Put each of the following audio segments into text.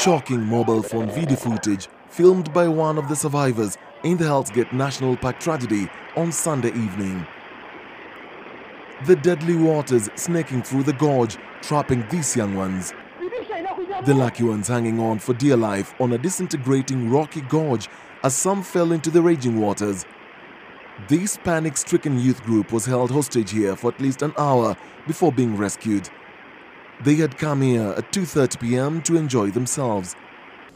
Shocking mobile phone video footage filmed by one of the survivors in the Hellsgate National Park tragedy on Sunday evening. The deadly waters snaking through the gorge, trapping these young ones. The lucky ones hanging on for dear life on a disintegrating rocky gorge as some fell into the raging waters. This panic-stricken youth group was held hostage here for at least an hour before being rescued. They had come here at 2:30 p.m. to enjoy themselves.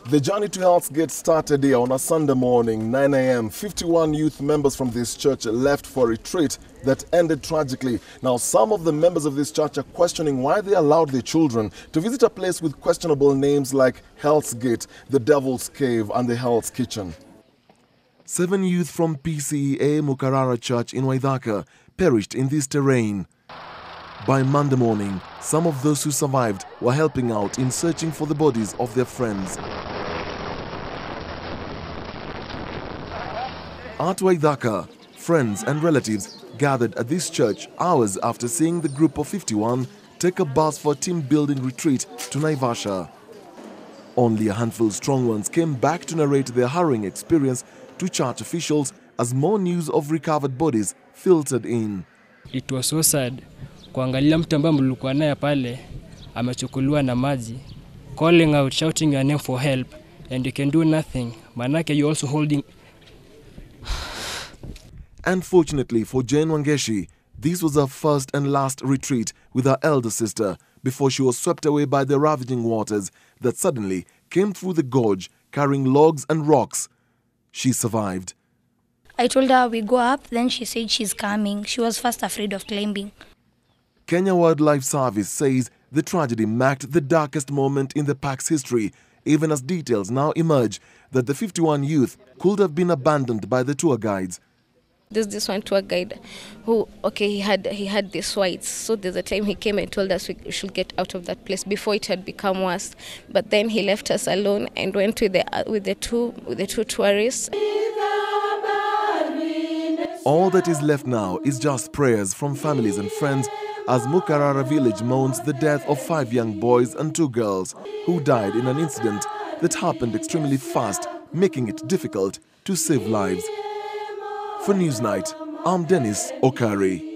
The journey to Hellsgate started here on a Sunday morning, 9 a.m. 51 youth members from this church left for a retreat that ended tragically. Now, some of the members of this church are questioning why they allowed their children to visit a place with questionable names like Hellsgate, the Devil's Cave, and the Hell's Kitchen. 7 youth from PCEA Mukarara Church in Waithaka perished in this terrain. By Monday morning, some of those who survived were helping out in searching for the bodies of their friends. At Waithaka, friends and relatives gathered at this church hours after seeing the group of 51 take a bus for a team-building retreat to Naivasha. Only a handful strong ones came back to narrate their harrowing experience to church officials as more news of recovered bodies filtered in. It was so sad kuangalia mtu ambaye mlikuwa naye pale amechukuliwa na maji, calling out, shouting your name for help, and you can do nothing. Manake you also holding. Unfortunately for Jane Wangeshi, this was her first and last retreat with her elder sister before she was swept away by the ravaging waters that suddenly came through the gorge carrying logs and rocks. She survived. I told her we go up, then she said she's coming. She was first afraid of climbing. Kenya Wildlife Service says the tragedy marked the darkest moment in the park's history, even as details now emerge that the 51 youth could have been abandoned by the tour guides. There's this one tour guide who, he had these whites. So there's a time he came and told us we should get out of that place before it had become worse. But then he left us alone and went with the two tourists. All that is left now is just prayers from families and friends as Mukarara village mourns the death of 5 young boys and 2 girls who died in an incident that happened extremely fast, making it difficult to save lives. For Newsnight, I'm Dennis Okari.